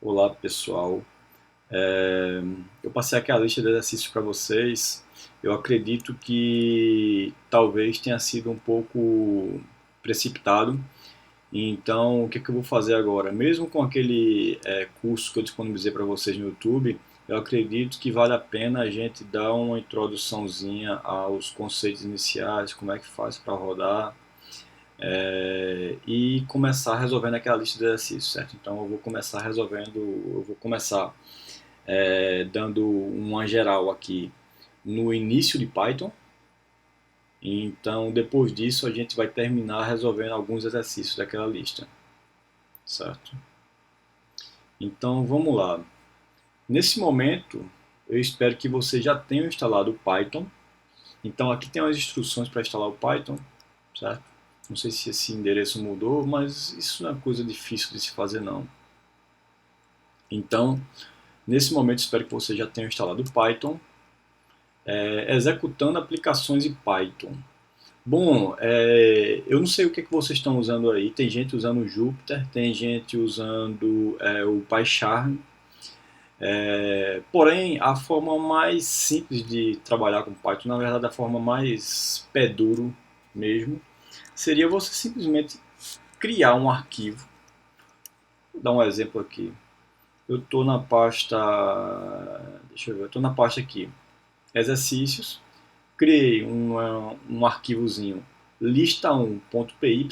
Olá pessoal, eu passei aqui a lista de exercícios para vocês. Eu acredito que talvez tenha sido um pouco precipitado. Então, o que eu vou fazer agora? Mesmo com aquele curso que eu disponibilizei para vocês no YouTube, eu acredito que vale a pena a gente dar uma introduçãozinha aos conceitos iniciais, como é que faz para rodar, e começar resolvendo aquela lista de exercícios, certo? Então, eu vou começar dando uma geral aqui no início de Python. Então, depois disso, a gente vai terminar resolvendo alguns exercícios daquela lista, certo? Então, vamos lá. Nesse momento, eu espero que você já tenha instalado o Python. Então, aqui tem as instruções para instalar o Python, certo? Não sei se esse endereço mudou, mas isso não é coisa difícil de se fazer, não. Então, nesse momento, espero que você já tenha instalado o Python. Executando aplicações em Python. Bom, eu não sei o que vocês estão usando aí. Tem gente usando o Jupyter, tem gente usando o PyCharm. Porém, a forma mais simples de trabalhar com Python, na verdade, a forma mais pé duro mesmo, seria você simplesmente criar um arquivo. Vou dar um exemplo aqui. Eu estou na pasta, deixa eu ver, estou na pasta aqui, exercícios. Criei um arquivozinho lista1.py.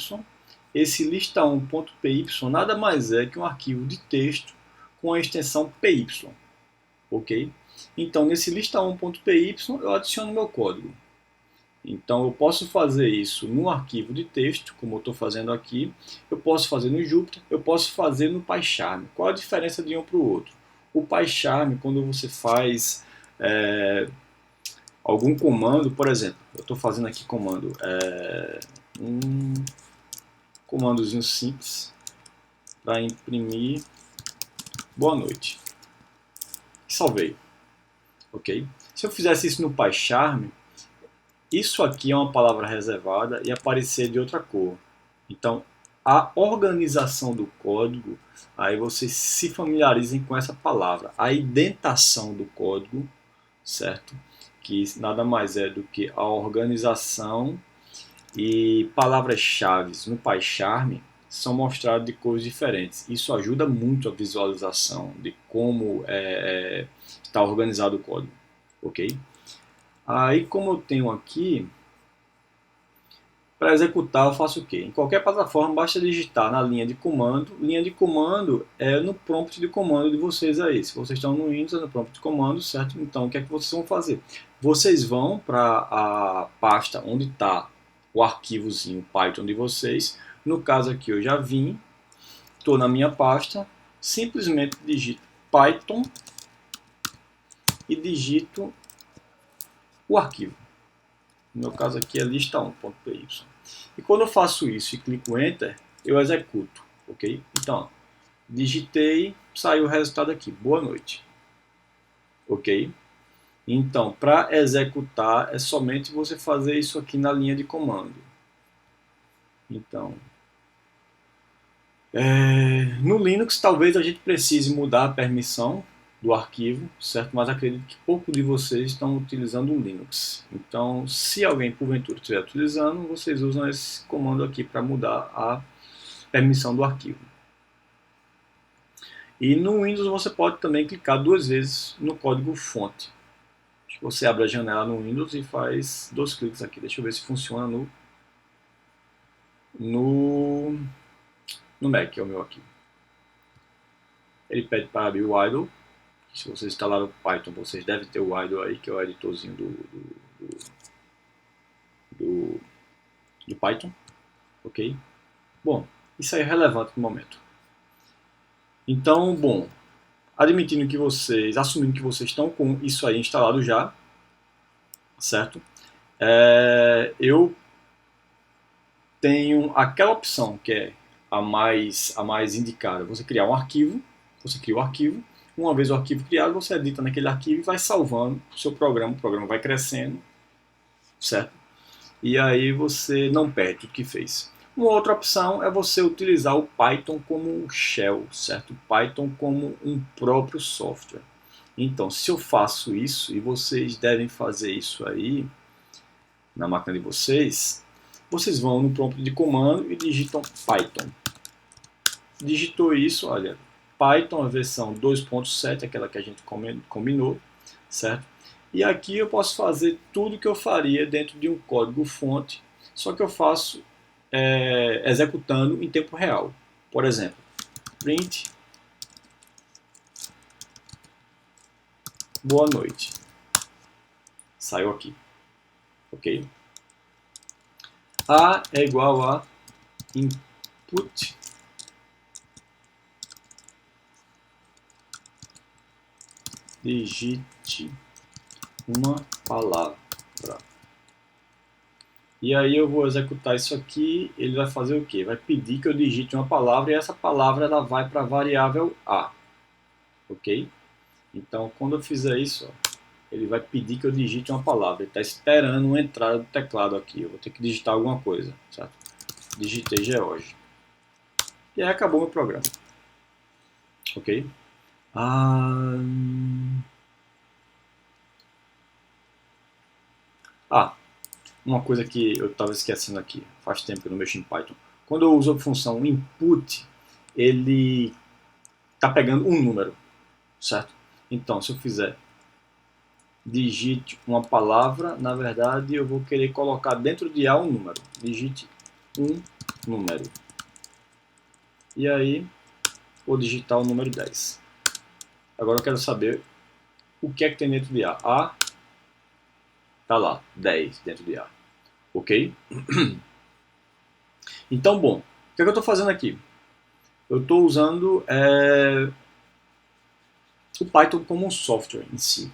Esse lista1.py nada mais é que um arquivo de texto com a extensão py, ok? Então, nesse lista1.py eu adiciono meu código. Então, eu posso fazer isso no arquivo de texto, como eu estou fazendo aqui. Eu posso fazer no Jupyter, eu posso fazer no PyCharm. Qual a diferença de um para o outro? O PyCharm, quando você faz algum comando, por exemplo, eu estou fazendo aqui um comandozinho simples para imprimir boa noite. Salvei, ok? Se eu fizesse isso no PyCharm, isso aqui é uma palavra reservada e aparecer de outra cor. Então, a organização do código, aí vocês se familiarizem com essa palavra. A indentação do código, certo? Que nada mais é do que a organização. E palavras-chave no PyCharm são mostradas de cores diferentes. Isso ajuda muito a visualização de como está organizado o código, ok? Aí, como eu tenho aqui, para executar eu faço o quê? Em qualquer plataforma basta digitar na linha de comando. Linha de comando é no prompt de comando de vocês aí. Se vocês estão no Windows, é no prompt de comando, certo? Então, o que é que vocês vão fazer? Vocês vão para a pasta onde está o arquivozinho Python de vocês. No caso aqui eu já vim, estou na minha pasta, simplesmente digito Python e digito o arquivo. No meu caso aqui é lista1.py. E quando eu faço isso e clico Enter, eu executo, ok? Então, digitei, saiu o resultado aqui, boa noite, ok? Então, para executar, é somente você fazer isso aqui na linha de comando. Então, no Linux talvez a gente precise mudar a permissão do arquivo, certo? Mas acredito que pouco de vocês estão utilizando o Linux. Então, se alguém porventura estiver utilizando, vocês usam esse comando aqui para mudar a permissão do arquivo. E no Windows você pode também clicar duas vezes no código fonte. Você abre a janela no Windows e faz dois cliques aqui. Deixa eu ver se funciona no, no Mac, que é o meu aqui. Ele pede para abrir o idle. Se vocês instalaram o Python, vocês devem ter o idle aí, que é o editorzinho do, do Python. Ok? Bom, isso aí é relevante no momento. Então, bom, assumindo que vocês estão com isso aí instalado já, certo? Eu tenho aquela opção que é a mais indicada. Você criar um arquivo, você cria o arquivo, uma vez o arquivo criado, você edita naquele arquivo e vai salvando o seu programa, o programa vai crescendo, certo? E aí você não perde tudo que fez. Uma outra opção é você utilizar o Python como um shell, certo? O Python como um próprio software. Então, se eu faço isso, e vocês devem fazer isso aí na máquina de vocês, vocês vão no prompt de comando e digitam Python. Digitou isso, olha, Python a versão 2.7, aquela que a gente combinou, certo? E aqui eu posso fazer tudo que eu faria dentro de um código fonte, só que eu faço executando em tempo real. Por exemplo, print boa noite. Saiu aqui, ok? A é igual a input digite uma palavra. E aí eu vou executar isso aqui, ele vai fazer o quê? Vai pedir que eu digite uma palavra e essa palavra ela vai para a variável A, ok? Então quando eu fizer isso, ó, ele vai pedir que eu digite uma palavra, ele está esperando uma entrada do teclado aqui, eu vou ter que digitar alguma coisa, certo? Digitei George. E aí acabou meu programa, ok? Uma coisa que eu estava esquecendo aqui, faz tempo que eu não mexo em Python. Quando eu uso a função input, ele está pegando um número, certo? Então, se eu fizer digite uma palavra, na verdade eu vou querer colocar dentro de A um número. Digite um número. E aí, vou digitar o número 10. Agora eu quero saber o que é que tem dentro de A. A está lá, 10 dentro de A. Ok? Então, bom, o que é que eu estou fazendo aqui? Eu estou usando o Python como um software em si.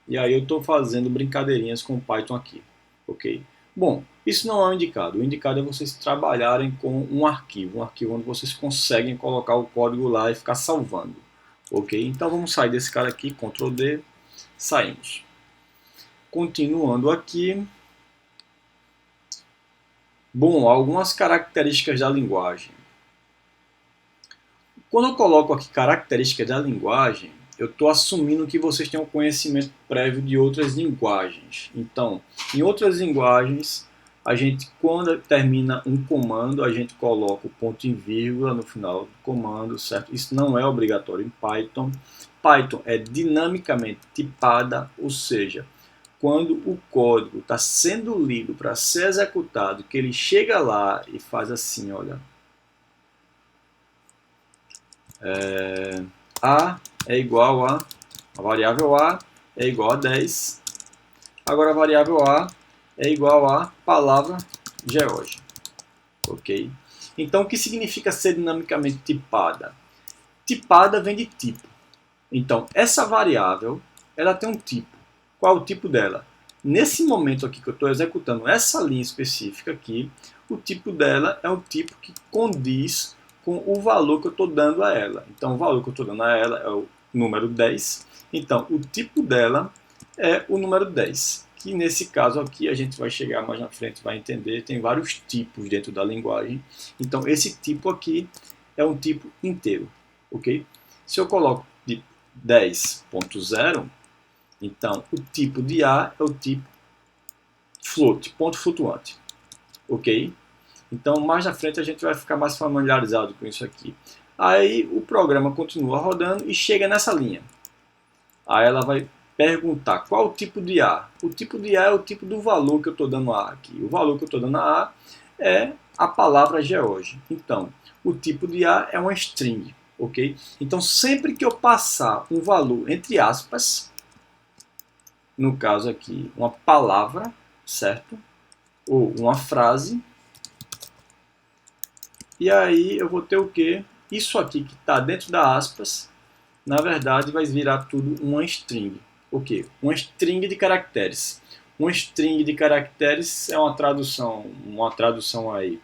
E aí eu estou fazendo brincadeirinhas com o Python aqui, ok? Bom, isso não é o indicado. O indicado é vocês trabalharem com um arquivo onde vocês conseguem colocar o código lá e ficar salvando, ok? Então vamos sair desse cara aqui, Ctrl D, saímos. Continuando aqui. Bom, algumas características da linguagem. Quando eu coloco aqui características da linguagem, eu estou assumindo que vocês têm um conhecimento prévio de outras linguagens. Então, em outras linguagens, a gente, quando termina um comando, a gente coloca o ponto e vírgula no final do comando, certo? Isso não é obrigatório em Python. Python é dinamicamente tipada, ou seja, quando o código está sendo lido para ser executado, que ele chega lá e faz assim, olha, A é igual a variável A é igual a 10. Agora a variável A é igual a palavra George. Ok? Então o que significa ser dinamicamente tipada? Tipada vem de tipo. Então essa variável ela tem um tipo. Qual é o tipo dela? Nesse momento aqui que eu estou executando essa linha específica aqui, o tipo dela é um tipo que condiz com o valor que eu estou dando a ela. Então o valor que eu estou dando a ela é o número 10. Então o tipo dela é o número 10. Que nesse caso aqui a gente vai chegar mais na frente, vai entender, tem vários tipos dentro da linguagem. Então esse tipo aqui é um tipo inteiro, ok? Se eu coloco de 10.0, então o tipo de A é o tipo float, ponto flutuante, ok? Então mais na frente a gente vai ficar mais familiarizado com isso aqui. Aí o programa continua rodando e chega nessa linha. Aí ela vai perguntar qual o tipo de A. O tipo de A é o tipo do valor que eu estou dando a A aqui. O valor que eu estou dando a A é a palavra George. Então, o tipo de A é uma string, ok? Então, sempre que eu passar um valor entre aspas, no caso aqui, uma palavra, certo? Ou uma frase, e aí eu vou ter o quê? Isso aqui que está dentro da aspas, na verdade vai virar tudo uma string. O quê? Uma string de caracteres. Uma string de caracteres é uma tradução aí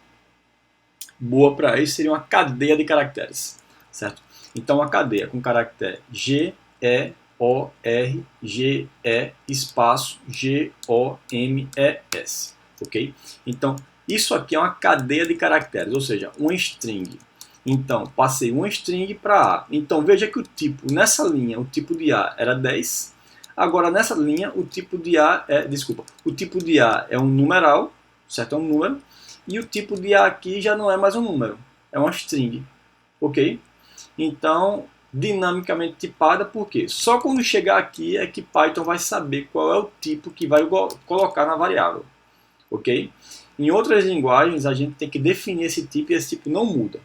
boa para isso seria uma cadeia de caracteres, certo? Então uma cadeia com caractere G, E, O, R, G, E, espaço, G, O, M, E, S, ok? Então Isso aqui é uma cadeia de caracteres, ou seja, uma string. Então, passei uma string para A. Então, veja que o tipo, nessa linha, o tipo de A era 10. Agora, nessa linha, o tipo de A o tipo de A é um numeral, certo? É um número. E o tipo de A aqui já não é mais um número, é uma string, ok? Então, dinamicamente tipada, por quê? Só quando chegar aqui é que Python vai saber qual é o tipo que vai colocar na variável, ok? Em outras linguagens, a gente tem que definir esse tipo e esse tipo não muda.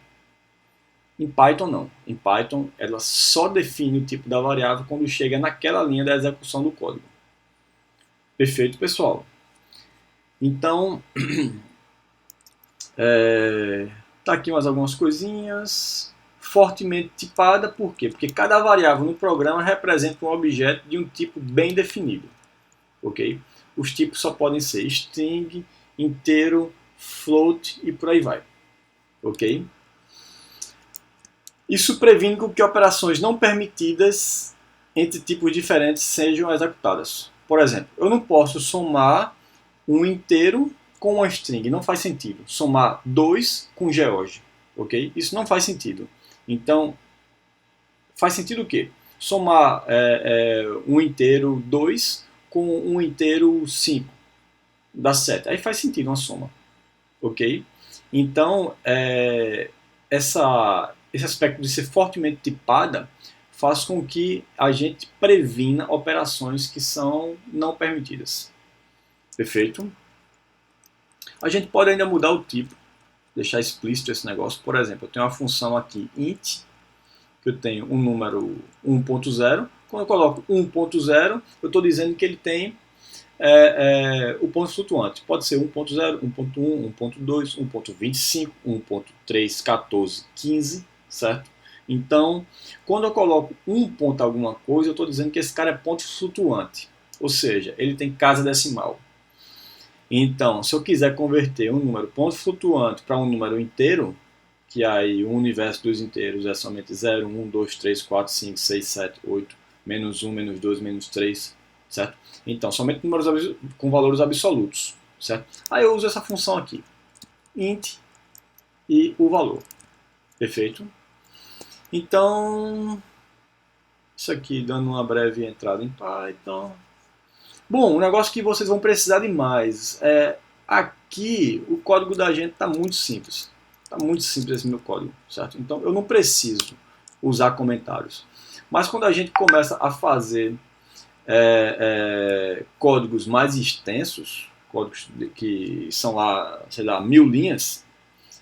Em Python, não. Em Python, ela só define o tipo da variável quando chega naquela linha da execução do código. Perfeito, pessoal? Então, tá aqui mais algumas coisinhas. Fortemente tipada, por quê? Porque cada variável no programa representa um objeto de um tipo bem definido. Ok? Os tipos só podem ser string, inteiro, float e por aí vai. Ok? Isso previne que operações não permitidas entre tipos diferentes sejam executadas. Por exemplo, eu não posso somar um inteiro com uma string, não faz sentido. Somar 2 com George, ok? Isso não faz sentido. Então, faz sentido o quê? Somar um inteiro 2 com um inteiro 5, dá 7. Aí faz sentido uma soma, ok? Então, esse aspecto de ser fortemente tipada faz com que a gente previna operações que são não permitidas. Perfeito? A gente pode ainda mudar o tipo, deixar explícito esse negócio. Por exemplo, eu tenho uma função aqui, int, que eu tenho um número 1.0. Quando eu coloco 1.0, eu estou dizendo que ele tem o ponto flutuante. Pode ser 1.0, 1.1, 1.2, 1.25, 1.3, 15, certo? Então, quando eu coloco um ponto alguma coisa, eu estou dizendo que esse cara é ponto flutuante. Ou seja, ele tem casa decimal. Então, se eu quiser converter um número ponto flutuante para um número inteiro, que aí o universo dos inteiros é somente 0, 1, 2, 3, 4, 5, 6, 7, 8, menos 1, menos 2, menos 3, certo? Então, somente números com valores absolutos, certo? Aí eu uso essa função aqui, int e o valor, perfeito? Então, isso aqui dando uma breve entrada em Python. Bom, um negócio que vocês vão precisar de mais aqui o código da gente está muito simples. Está muito simples esse meu código, certo? Então eu não preciso usar comentários. Mas quando a gente começa a fazer códigos mais extensos, códigos que são lá, sei lá, 1000 linhas,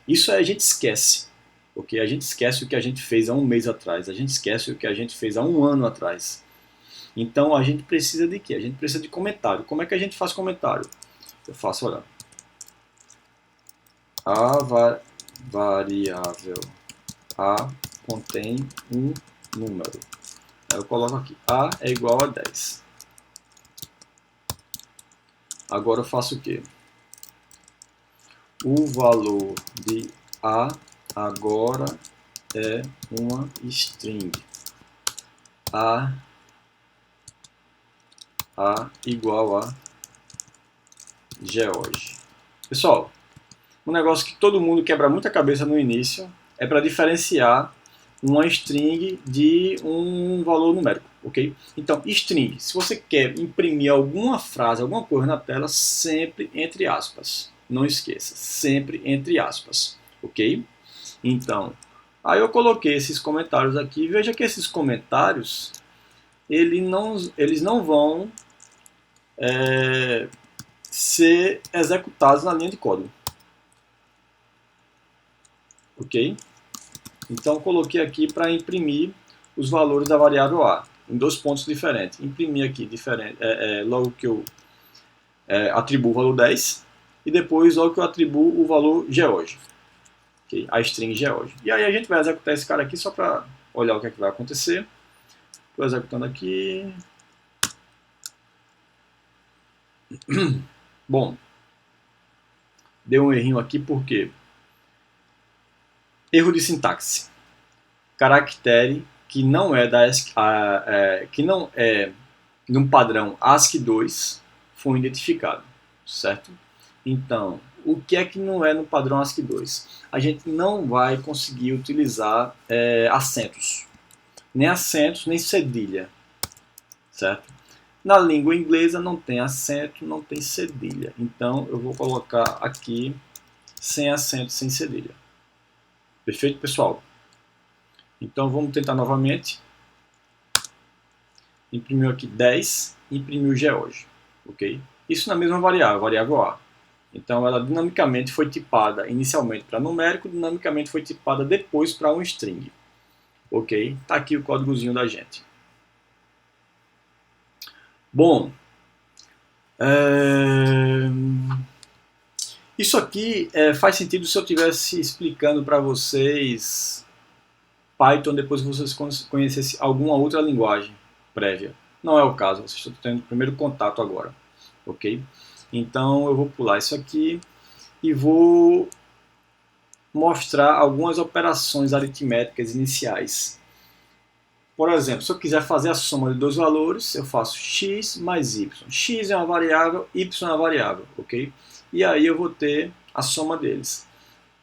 isso a gente esquece. Okay? A gente esquece o que a gente fez há um mês atrás, a gente esquece o que a gente fez há um ano atrás. Então a gente precisa de quê? A gente precisa de comentário. Como é que a gente faz comentário? Eu faço, olha, a variável A contém um número. Aí eu coloco aqui, A é igual a 10. Agora eu faço o quê? O valor de A agora é uma string. A igual a George. Pessoal, um negócio que todo mundo quebra muita cabeça no início é para diferenciar uma string de um valor numérico, ok? Então, string, se você quer imprimir alguma frase, alguma coisa na tela, sempre entre aspas. Não esqueça, sempre entre aspas, ok? Então, aí eu coloquei esses comentários aqui. Veja que esses comentários, eles não vão ser executados na linha de código. Ok? Então coloquei aqui para imprimir os valores da variável A em dois pontos diferentes. Imprimir aqui logo que eu atribuo o valor 10 e depois logo que eu atribuo o valor George, okay? A string George. E aí a gente vai executar esse cara aqui só para olhar o que é que vai acontecer. Estou executando aqui. Bom, deu um errinho aqui porque erro de sintaxe. Caractere que não é que não é num padrão ASCII 2 foi identificado, certo? Então, o que é que não é no padrão ASCII 2? A gente não vai conseguir utilizar acentos, nem cedilha, certo? Na língua inglesa não tem acento, não tem cedilha. Então eu vou colocar aqui sem acento, sem cedilha. Perfeito, pessoal? Então vamos tentar novamente. Imprimiu aqui 10, imprimiu George, ok? Isso na mesma variável A. Então ela dinamicamente foi tipada inicialmente para numérico, dinamicamente foi tipada depois para um string, ok? Tá aqui o códigozinho da gente. Bom, isso aqui faz sentido se eu estivesse explicando para vocês Python depois que vocês conhecessem alguma outra linguagem prévia. Não é o caso, vocês estão tendo o primeiro contato agora, ok? Então eu vou pular isso aqui e vou mostrar algumas operações aritméticas iniciais. Por exemplo, se eu quiser fazer a soma de dois valores, eu faço x mais y. X é uma variável, y é uma variável, ok? E aí eu vou ter a soma deles.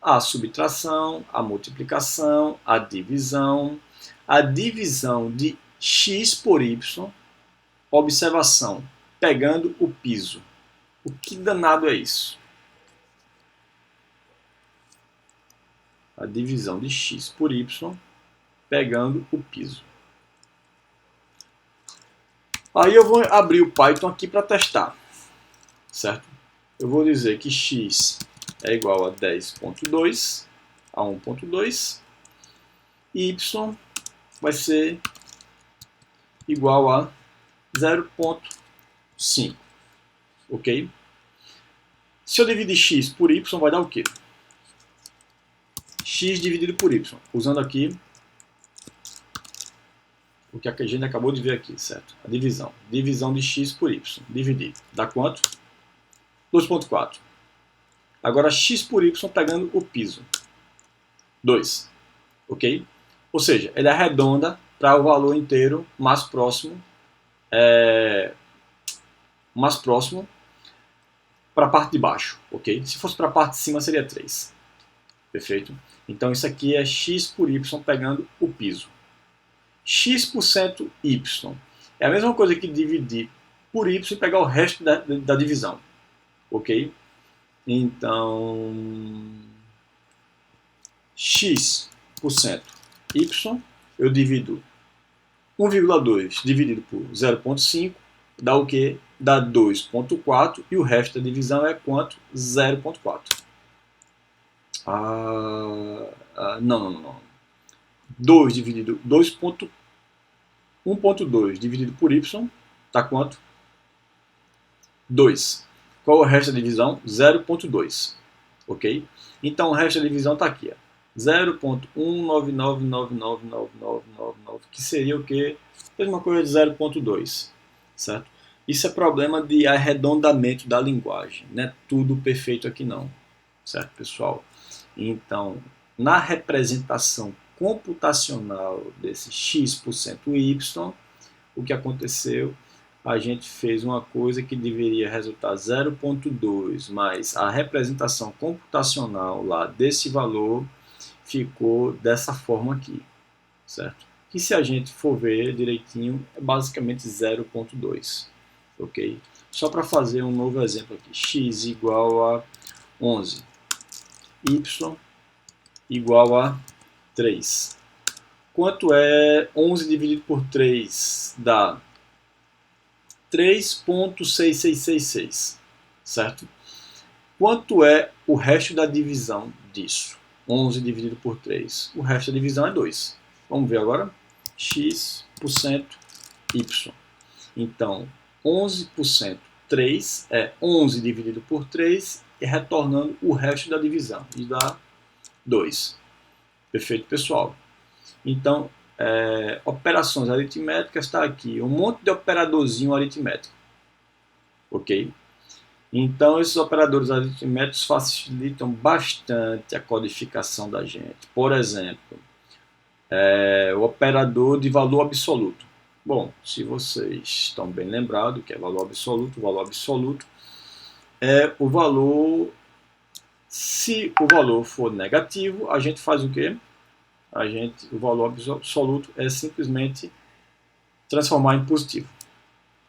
A subtração, a multiplicação, a divisão de x por y, observação, pegando o piso. O que danado é isso? A divisão de x por y, pegando o piso. Aí eu vou abrir o Python aqui para testar, certo? Eu vou dizer que x é igual a 10.2, a 1.2, e y vai ser igual a 0.5, ok? Se eu dividir x por y, vai dar o quê? X dividido por y, usando aqui o que a gente acabou de ver aqui, certo? A divisão. Divisão de x por y. Dividir. Dá quanto? 2.4. Agora x por y pegando o piso. 2. Ok? Ou seja, ele arredonda para o valor inteiro mais próximo para a parte de baixo, ok? Se fosse para a parte de cima seria 3. Perfeito? Então isso aqui é x por y pegando o piso. X% y é a mesma coisa que dividir por y e pegar o resto da divisão, ok? Então, x% y, eu divido 1,2 dividido por 0,5, dá o quê? Dá 2,4 e o resto da divisão é quanto? 0,4. Não. 2 dividido 1,2 dividido por y dá quanto? 2. Qual é o resto da divisão? 0,2. Ok? Então o resto da divisão está aqui. 0,199999999, que seria o quê? Mesma coisa de 0,2. Certo? Isso é problema de arredondamento da linguagem. Não é tudo perfeito aqui não. Certo, pessoal? Então, na representação computacional desse x% y, o que aconteceu? A gente fez uma coisa que deveria resultar 0,2, mas a representação computacional lá desse valor ficou dessa forma aqui, certo? Que se a gente for ver direitinho, é basicamente 0,2, ok? Só para fazer um novo exemplo aqui, x igual a 11, y igual a 3. Quanto é 11 dividido por 3? Dá 3.6666, certo? Quanto é o resto da divisão disso? 11 dividido por 3. O resto da divisão é 2. Vamos ver agora? x% y. Então, 11%, 3 é 11 dividido por 3 e retornando o resto da divisão. E dá 2. Perfeito, pessoal? Então, operações aritméticas está aqui. Um monte de operadorzinho aritmético. Ok? Então, esses operadores aritméticos facilitam bastante a codificação da gente. Por exemplo, o operador de valor absoluto. Bom, se vocês estão bem lembrados, que é valor absoluto é o valor Se o valor for negativo, a gente faz o quê? O valor absoluto é simplesmente transformar em positivo.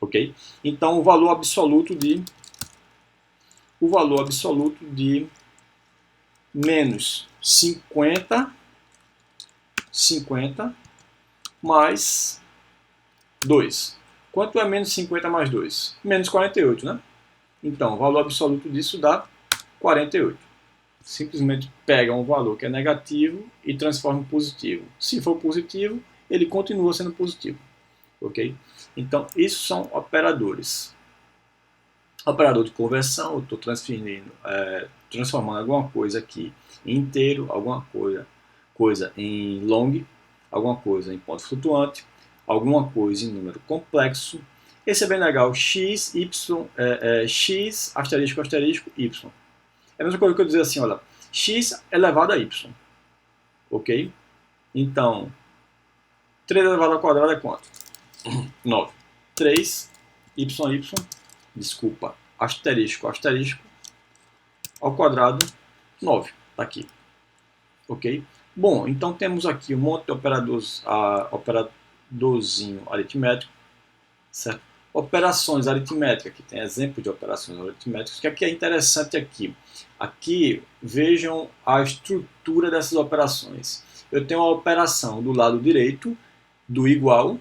Ok? Então, o valor absoluto de menos 50 mais 2. Quanto é menos 50 mais 2? Menos 48, né? Então, o valor absoluto disso dá 48. Simplesmente pega um valor que é negativo e transforma em positivo. Se for positivo, ele continua sendo positivo. Ok? Então, isso são operadores. Operador de conversão, eu estou transformando alguma coisa aqui em inteiro, alguma coisa em long, alguma coisa em ponto flutuante, alguma coisa em número complexo. Esse é bem legal, x, y, x, asterisco, asterisco, y. É a mesma coisa que eu dizer assim, olha, x elevado a y, ok? Então, 3 elevado ao quadrado é quanto? 9. 3, y, desculpa, asterisco, asterisco, ao quadrado, 9. Está aqui. Ok? Bom, então temos aqui um monte de operadorzinho aritmético, certo? Operações aritméticas, aqui tem exemplo de operações aritméticas. O que aqui é interessante aqui? Aqui, vejam a estrutura dessas operações. Eu tenho uma operação do lado direito do igual,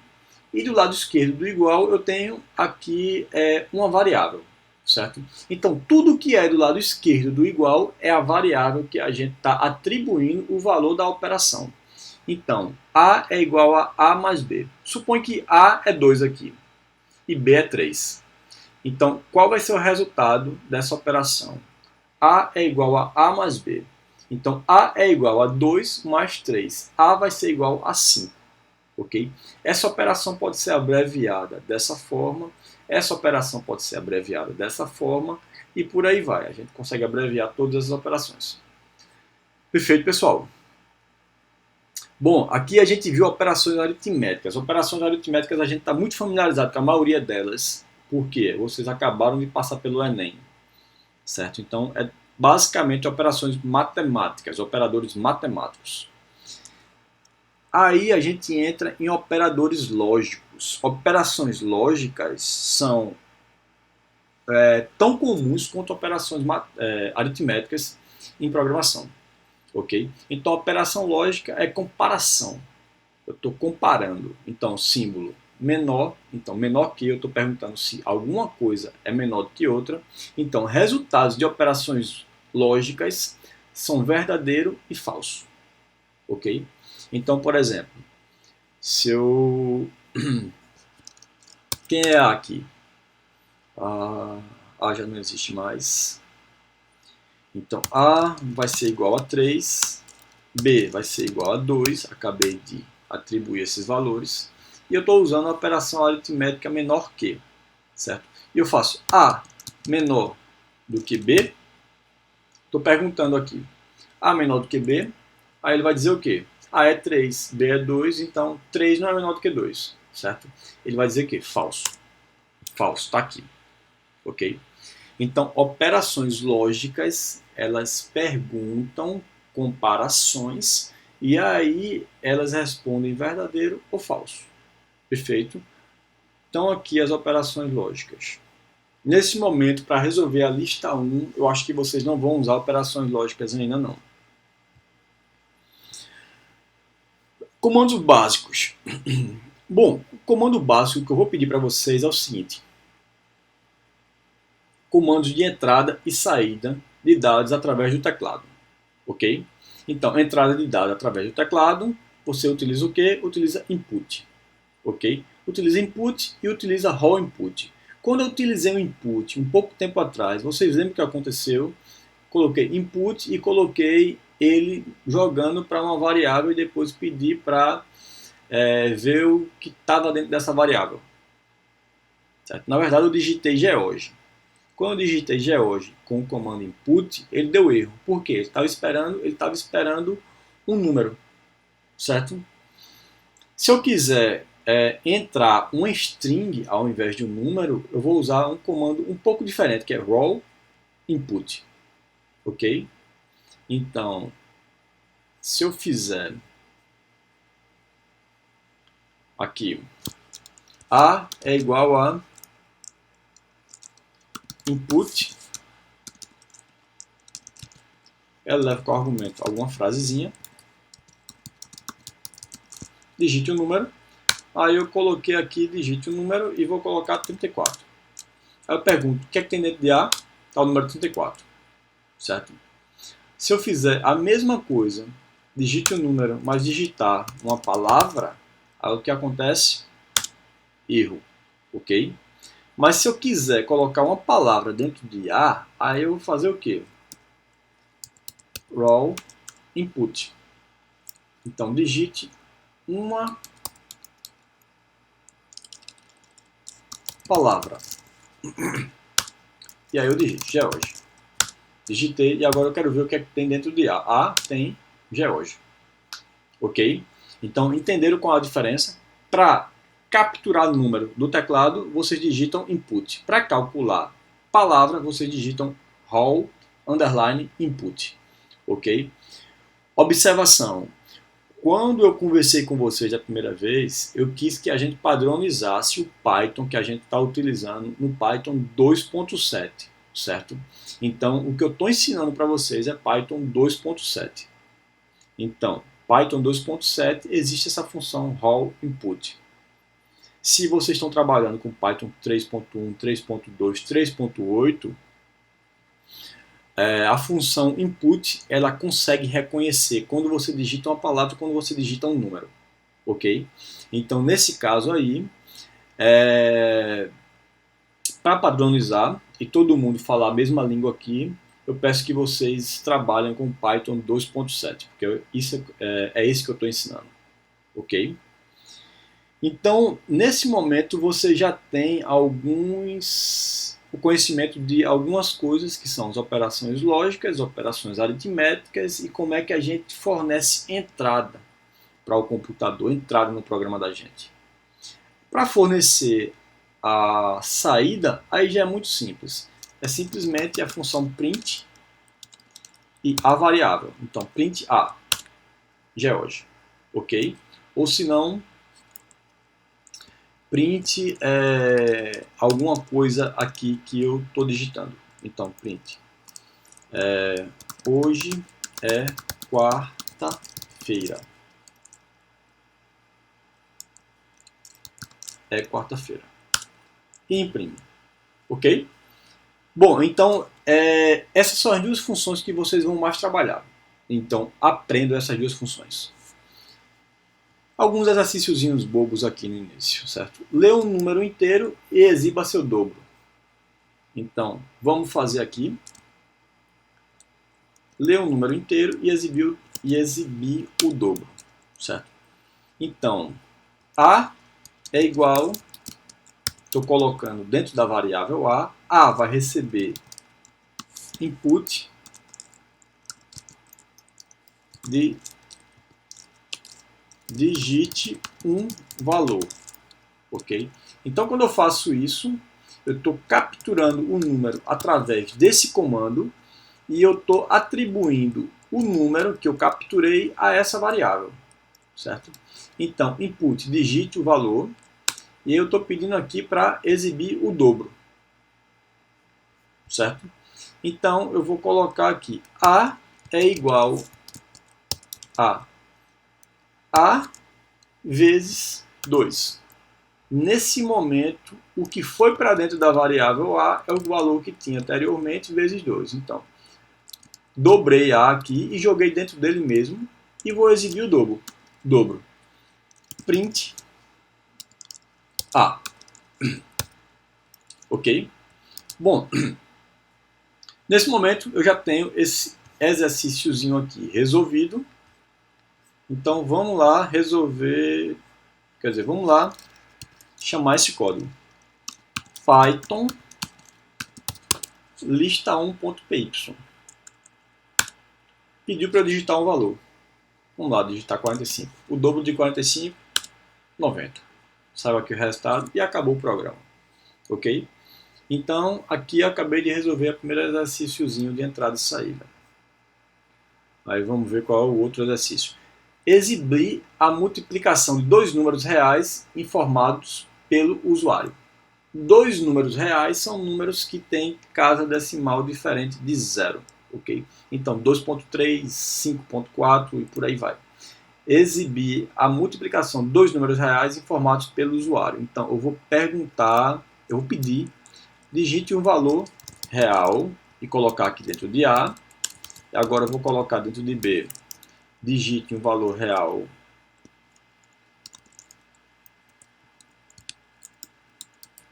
e do lado esquerdo do igual eu tenho aqui uma variável, certo? Então, tudo que é do lado esquerdo do igual é a variável que a gente está atribuindo o valor da operação. Então, A é igual a A mais B. Supõe que A é 2 aqui e B é 3. Então, qual vai ser o resultado dessa operação? A é igual a A mais B. Então, A é igual a 2 mais 3. A vai ser igual a 5. Okay? Essa operação pode ser abreviada dessa forma, essa operação pode ser abreviada dessa forma, e por aí vai. A gente consegue abreviar todas as operações. Perfeito, pessoal? Bom, aqui a gente viu operações aritméticas. Operações aritméticas a gente está muito familiarizado com a maioria delas, porque vocês acabaram de passar pelo Enem, certo? Então, é basicamente operações matemáticas, operadores matemáticos. Aí a gente entra em operadores lógicos. Operações lógicas são tão comuns quanto operações aritméticas em programação. Ok? Então, operação lógica é comparação. Eu estou comparando. Então, símbolo menor. Então, menor que, eu estou perguntando se alguma coisa é menor do que outra. Então, resultados de operações lógicas são verdadeiro e falso. Ok? Então, por exemplo, se eu... Quem é A aqui? A já não existe mais. Então, A vai ser igual a 3, B vai ser igual a 2, acabei de atribuir esses valores, e eu estou usando a operação aritmética menor que, certo? E eu faço A menor do que B, estou perguntando aqui, A menor do que B, aí ele vai dizer o quê? A é 3, B é 2, então 3 não é menor do que 2, certo? Ele vai dizer que falso. Falso, está aqui. Ok? Então, operações lógicas, elas perguntam comparações e aí elas respondem verdadeiro ou falso. Perfeito? Então, aqui as operações lógicas. Nesse momento, para resolver a lista 1, eu acho que vocês não vão usar operações lógicas ainda não. Comandos básicos. Bom, o comando básico que eu vou pedir para vocês é o seguinte. Comandos de entrada e saída de dados através do teclado. Ok? Então, entrada de dados através do teclado, você utiliza o quê? Utiliza input. Ok? Utiliza input e utiliza raw input. Quando eu utilizei o input um pouco tempo atrás, vocês lembram o que aconteceu? Coloquei input e coloquei ele jogando para uma variável e depois pedi para ver o que estava dentro dessa variável. Certo? Na verdade, eu digitei geog. Quando eu digitei geog com o comando input, ele deu erro. Por quê? Ele estava esperando um número, certo? Se eu quiser entrar uma string ao invés de um número, eu vou usar um comando um pouco diferente, que é raw input. Ok? Então, se eu fizer aqui, A é igual a input, ela leva como argumento alguma frasezinha, digite o número, aí eu coloquei aqui, digite o número e vou colocar 34. Aí eu pergunto, o que é que tem dentro de A? Está o número 34, certo? Se eu fizer a mesma coisa, digite o número, mas digitar uma palavra, aí o que acontece? Erro, ok? Mas se eu quiser colocar uma palavra dentro de A, aí eu vou fazer o quê? Raw input. Então, digite uma palavra. E aí eu digito George. Digitei e agora eu quero ver o que é que tem dentro de A. A tem George. Ok? Então, entenderam qual é a diferença? Para capturar número do teclado, vocês digitam input. Para calcular palavra, vocês digitam raw underline input. Ok? Observação. Quando eu conversei com vocês a primeira vez, eu quis que a gente padronizasse o Python que a gente está utilizando no Python 2.7, certo? Então, o que eu estou ensinando para vocês é Python 2.7. Então, Python 2.7 existe essa função raw input. Se vocês estão trabalhando com Python 3.1, 3.2, 3.8, a função input ela consegue reconhecer quando você digita uma palavra e quando você digita um número, ok? Então, nesse caso aí, para padronizar e todo mundo falar a mesma língua aqui, eu peço que vocês trabalhem com Python 2.7, porque isso é esse que eu estou ensinando, ok? Então, nesse momento, você já tem o conhecimento de algumas coisas que são as operações lógicas, operações aritméticas e como é que a gente fornece entrada para o computador, entrada no programa da gente. Para fornecer a saída, aí já é muito simples. É simplesmente a função print e a variável. Então, print a, George, ok? Ou se não, print alguma coisa aqui que eu estou digitando. Então, print. Hoje é quarta-feira. É quarta-feira. E imprime. Ok? Bom, então, essas são as duas funções que vocês vão mais trabalhar. Então, aprendam essas duas funções. Alguns exercíciozinhos bobos aqui no início, certo? Lê um número inteiro e exiba seu dobro. Então, vamos fazer aqui. Ler um número inteiro e exibir o dobro, certo? Então, A é igual, estou colocando dentro da variável A vai receber input de digite um valor, ok? Então, quando eu faço isso, eu estou capturando o número através desse comando e eu estou atribuindo o número que eu capturei a essa variável, certo? Então, input, digite o valor, e eu estou pedindo aqui para exibir o dobro, certo? Então, eu vou colocar aqui, A é igual a vezes 2. Nesse momento, o que foi para dentro da variável A é o valor que tinha anteriormente, vezes 2. Então, dobrei A aqui e joguei dentro dele mesmo, e vou exibir o dobro. Print A. Ok? Bom, nesse momento eu já tenho esse exercíciozinho aqui resolvido. Então vamos lá resolver, vamos lá chamar esse código. Python lista1.py. Pediu para eu digitar um valor. Vamos lá, digitar 45. O dobro de 45, 90. Saiu aqui o resultado e acabou o programa. Ok? Então, aqui eu acabei de resolver o primeiro exercíciozinho de entrada e saída. Aí vamos ver qual é o outro exercício. Exibir a multiplicação de dois números reais informados pelo usuário. Dois números reais são números que têm casa decimal diferente de zero. Ok? Então, 2.3, 5.4 e por aí vai. Exibir a multiplicação de dois números reais informados pelo usuário. Então, eu vou pedir, digite um valor real e colocar aqui dentro de A. E agora eu vou colocar dentro de B, digite um valor real.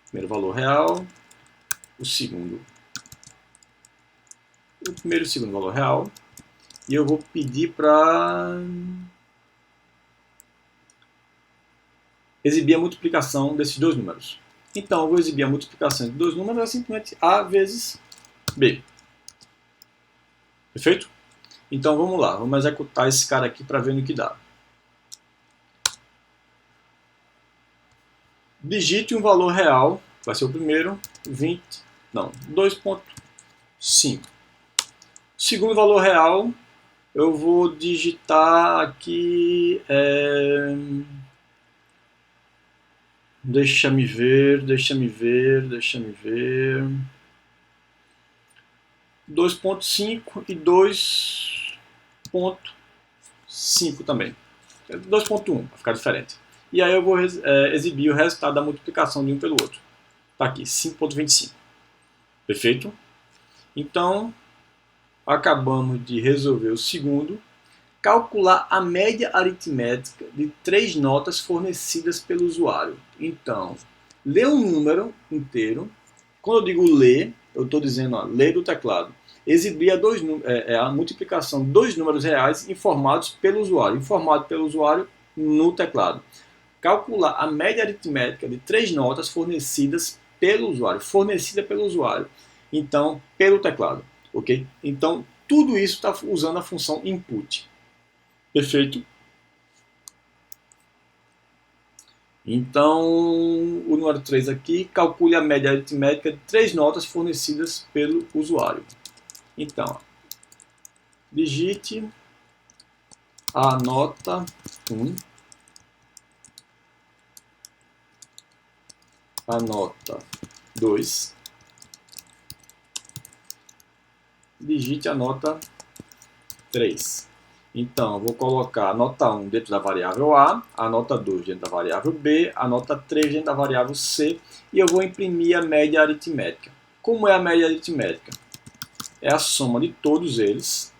Primeiro valor real, o primeiro e o segundo valor real. E eu vou pedir para exibir a multiplicação desses dois números. Então, eu vou exibir a multiplicação de dois números, é simplesmente A vezes B. Perfeito? Então, vamos lá. Vamos executar esse cara aqui para ver no que dá. Digite um valor real, vai ser o primeiro, 2.5. Segundo valor real, eu vou digitar aqui... Deixa-me ver. 2.5 e 2.5 também. 2.1, para ficar diferente. E aí eu vou exibir o resultado da multiplicação de um pelo outro. Está aqui, 5.25. Perfeito? Então, acabamos de resolver o segundo. Calcular a média aritmética de 3 notas fornecidas pelo usuário. Então, ler um número inteiro. Quando eu digo ler, eu estou dizendo ler do teclado. Exibir a multiplicação de dois números reais informados pelo usuário. Informado pelo usuário no teclado. Calcular a média aritmética de 3 notas fornecidas pelo usuário. Fornecida pelo usuário. Então, pelo teclado. Ok? Então, tudo isso está usando a função input. Perfeito? Então, o número 3 aqui, calcule a média aritmética de 3 notas fornecidas pelo usuário. Então, digite a nota 1, a nota 2, digite a nota 3. Então, eu vou colocar a nota 1 dentro da variável A, a nota 2 dentro da variável B, a nota 3 dentro da variável C, e eu vou imprimir a média aritmética. Como é a média aritmética? É a soma de todos eles,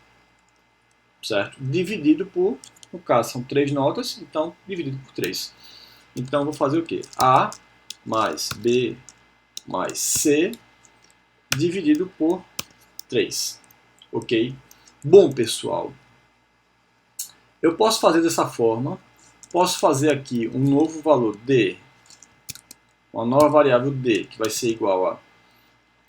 certo? Dividido por, no caso são 3 notas, então dividido por 3. Então, eu vou fazer o quê? A mais B mais C dividido por 3. Ok? Bom, pessoal, eu posso fazer dessa forma, posso fazer aqui um novo valor D, uma nova variável D, que vai ser igual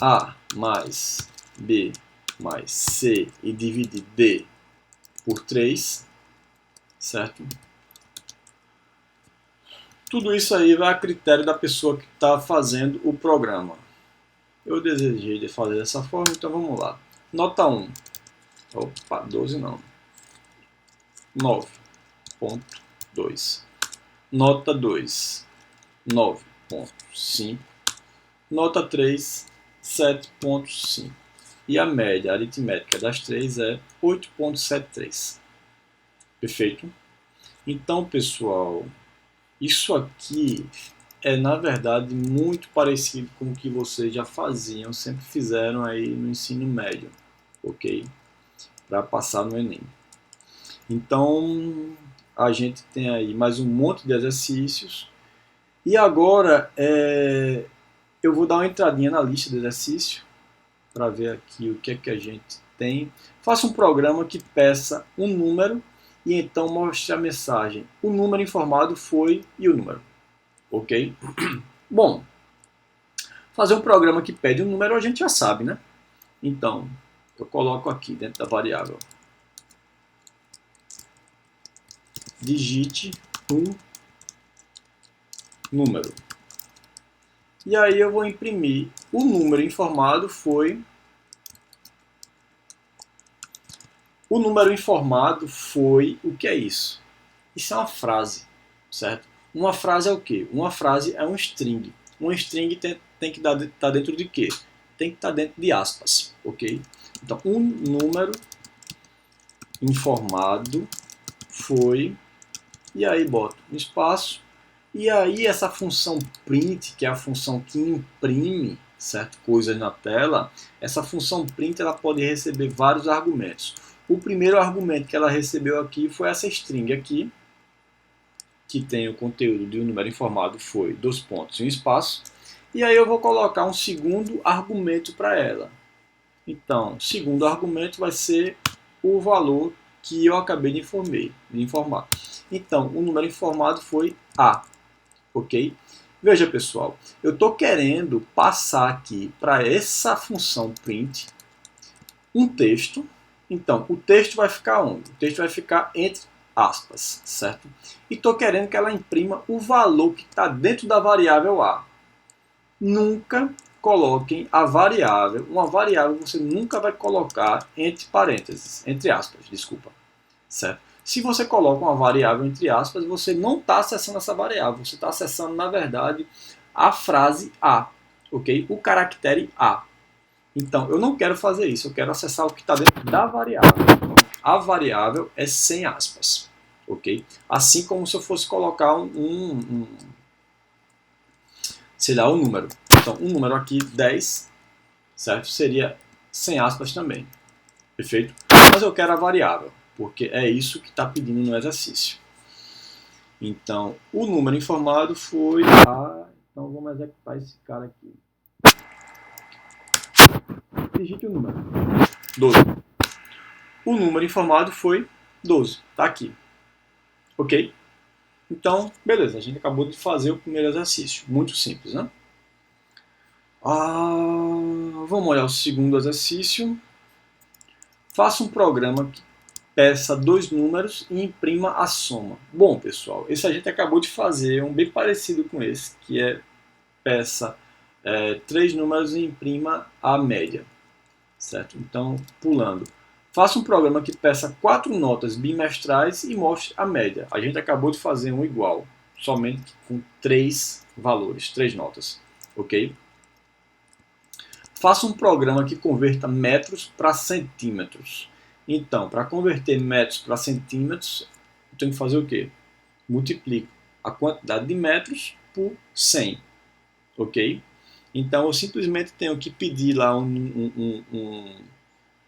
a mais B mais C e dividir D por 3, certo? Tudo isso aí vai a critério da pessoa que está fazendo o programa. Eu desejei de fazer dessa forma, então vamos lá. Nota 1. Opa, 12 não. 9.2. Nota 2. 9.5. Nota 3. 7.5. E a média aritmética das três é 8.73. Perfeito? Então, pessoal, isso aqui é, na verdade, muito parecido com o que vocês já faziam, sempre fizeram aí no ensino médio, ok? Para passar no Enem. Então, a gente tem aí mais um monte de exercícios. E agora, eu vou dar uma entradinha na lista de exercícios para ver aqui o que é que a gente tem. Faça um programa que peça um número e então mostre a mensagem. O número informado foi e o número. Ok? Bom, fazer um programa que pede um número a gente já sabe, né? Então, eu coloco aqui dentro da variável digite um número. E aí eu vou imprimir o número informado foi O número informado foi... O que é isso? Isso é uma frase, certo? Uma frase é o quê? Uma frase é um string. Um string tem que estar dentro de quê? Tem que estar dentro de aspas, ok? Então, um número informado foi... E aí boto um espaço. E aí essa função print, que é a função que imprime, certo, coisas na tela, essa função print ela pode receber vários argumentos. O primeiro argumento que ela recebeu aqui foi essa string aqui, que tem o conteúdo de um número informado, foi 2 pontos e um espaço. E aí eu vou colocar um segundo argumento para ela. Então, o segundo argumento vai ser o valor que eu acabei de informar. Então, o número informado foi A. Ok? Veja, pessoal, eu estou querendo passar aqui para essa função print um texto. Então, o texto vai ficar onde? O texto vai ficar entre aspas, certo? E estou querendo que ela imprima o valor que está dentro da variável A. Nunca coloquem a variável, uma variável você nunca vai colocar entre parênteses, entre aspas, desculpa, certo? Se você coloca uma variável entre aspas, você não está acessando essa variável, você está acessando, na verdade, a frase A, ok? O caractere A. Então, eu não quero fazer isso, eu quero acessar o que está dentro da variável. A variável é sem aspas, ok? Assim como se eu fosse colocar sei lá, um número. Então, um número aqui, 10, certo? Seria sem aspas também, perfeito? Mas eu quero a variável, porque é isso que está pedindo no exercício. Então, o número informado foi A. Então, vamos executar esse cara aqui. Digite o número. 12. O número informado foi 12. Está aqui. Ok? Então, beleza. A gente acabou de fazer o primeiro exercício. Muito simples, né? Vamos olhar o segundo exercício. Faça um programa que peça 2 números e imprima a soma. Bom, pessoal, esse a gente acabou de fazer, um bem parecido com esse, que é peça 3 números e imprima a média, certo? Então, pulando. Faça um programa que peça 4 notas bimestrais e mostre a média. A gente acabou de fazer um igual, somente com 3 valores, 3 notas, ok? Faça um programa que converta metros para centímetros. Então, para converter metros para centímetros, eu tenho que fazer o quê? Multiplico a quantidade de metros por 100, ok? Então, eu simplesmente tenho que pedir lá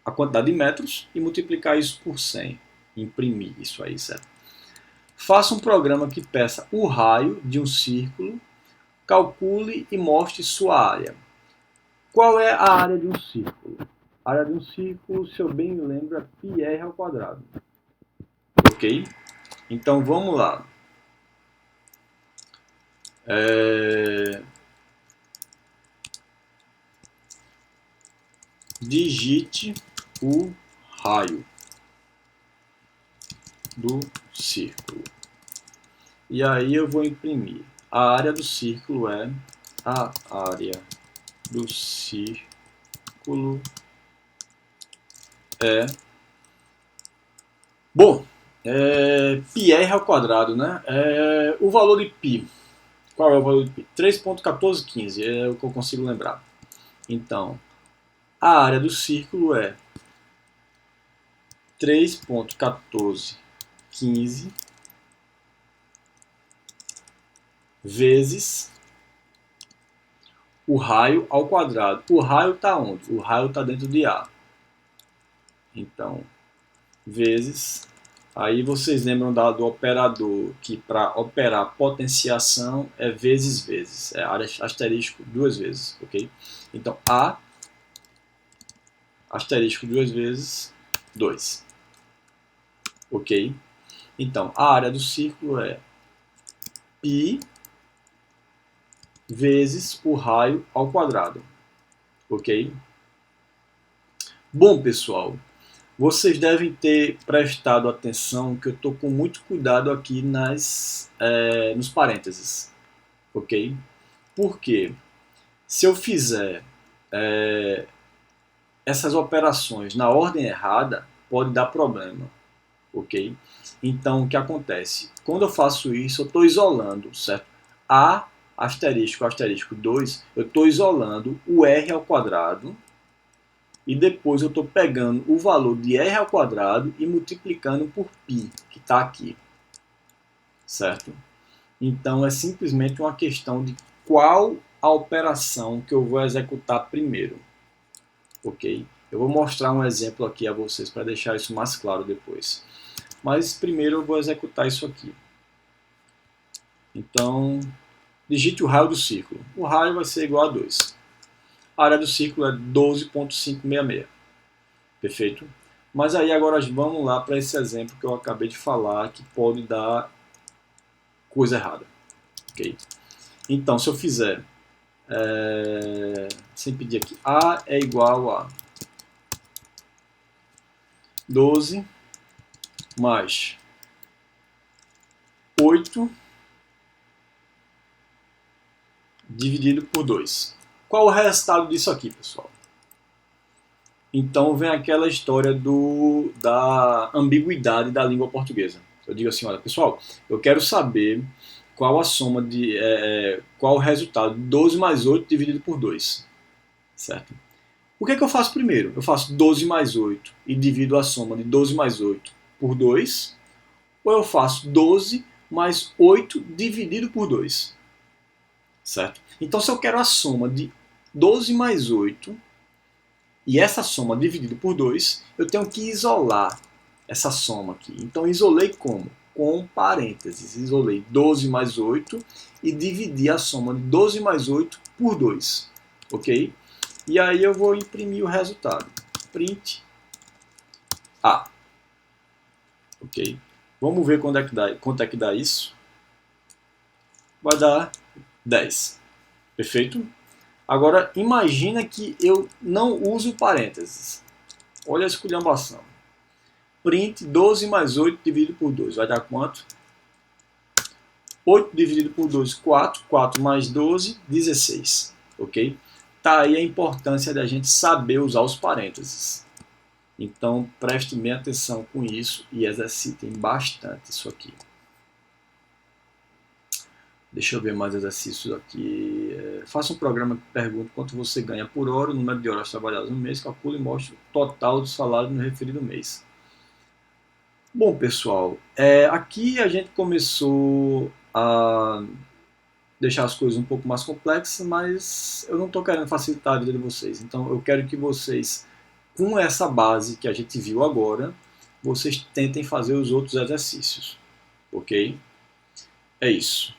a quantidade de metros e multiplicar isso por 100. Imprimir isso aí, certo? Faça um programa que peça o raio de um círculo, calcule e mostre sua área. Qual é a área de um círculo? A área de um círculo, se eu bem me lembro, é πr ao quadrado. Ok? Então vamos lá. Digite o raio do círculo. E aí eu vou imprimir. A área do círculo é a área do círculo é... Bom, πr ao quadrado, né? O valor de π. Qual é o valor de π? 3.1415 é o que eu consigo lembrar. Então, a área do círculo é 3.1415 vezes o raio ao quadrado. O raio está onde? O raio está dentro de A. Então, vezes... Aí vocês lembram do operador, que para operar potenciação é vezes. É asterisco 2 vezes, ok? Então, A, asterisco 2 vezes, 2. Ok? Então, a área do círculo é π vezes o raio ao quadrado. Ok? Bom, pessoal, vocês devem ter prestado atenção que eu estou com muito cuidado aqui nos parênteses. Ok? Porque se eu fizer essas operações na ordem errada, pode dar problema, ok? Então, o que acontece? Quando eu faço isso, eu estou isolando, certo? A asterisco, asterisco 2, eu estou isolando o r ao quadrado e depois eu estou pegando o valor de r ao quadrado e multiplicando por π, que está aqui, certo? Então, é simplesmente uma questão de qual a operação que eu vou executar primeiro, ok? Eu vou mostrar um exemplo aqui a vocês para deixar isso mais claro depois. Mas primeiro eu vou executar isso aqui. Então, digite o raio do círculo. O raio vai ser igual a 2. A área do círculo é 12,566. Perfeito? Mas aí agora vamos lá para esse exemplo que eu acabei de falar, que pode dar coisa errada. Ok? Então, se eu fizer, sem pedir aqui, A é igual a 12 mais 8 dividido por 2. Qual o resultado disso aqui, pessoal? Então vem aquela história da ambiguidade da língua portuguesa. Eu digo assim, olha, pessoal, eu quero saber qual a soma de qual o resultado de 12 mais 8 dividido por 2. Certo? O que é que eu faço primeiro? Eu faço 12 mais 8 e divido a soma de 12 mais 8 por 2, ou eu faço 12 mais 8 dividido por 2. Certo? Então, se eu quero a soma de 12 mais 8 e essa soma dividida por 2, eu tenho que isolar essa soma aqui. Então, isolei como? Com parênteses. Isolei 12 mais 8 e dividi a soma de 12 mais 8 por 2. Ok? E aí eu vou imprimir o resultado. Print A. Ok? Vamos ver quanto é que dá isso. Vai dar 10. Perfeito? Agora, imagina que eu não uso parênteses. Olha a esculhambação. Print 12 mais 8 dividido por 2. Vai dar quanto? 8 dividido por 2, 4. 4 mais 12, 16. Ok? Tá aí a importância da gente saber usar os parênteses. Então, preste bem atenção com isso e exercitem bastante isso aqui. Deixa eu ver mais exercícios aqui. Faça um programa que pergunte quanto você ganha por hora, o número de horas trabalhadas no mês, calcule e mostre o total do salário no referido mês. Bom, pessoal, aqui a gente começou a deixar as coisas um pouco mais complexas, mas eu não estou querendo facilitar a vida de vocês. Então, eu quero que vocês, com essa base que a gente viu agora, vocês tentem fazer os outros exercícios, ok? É isso.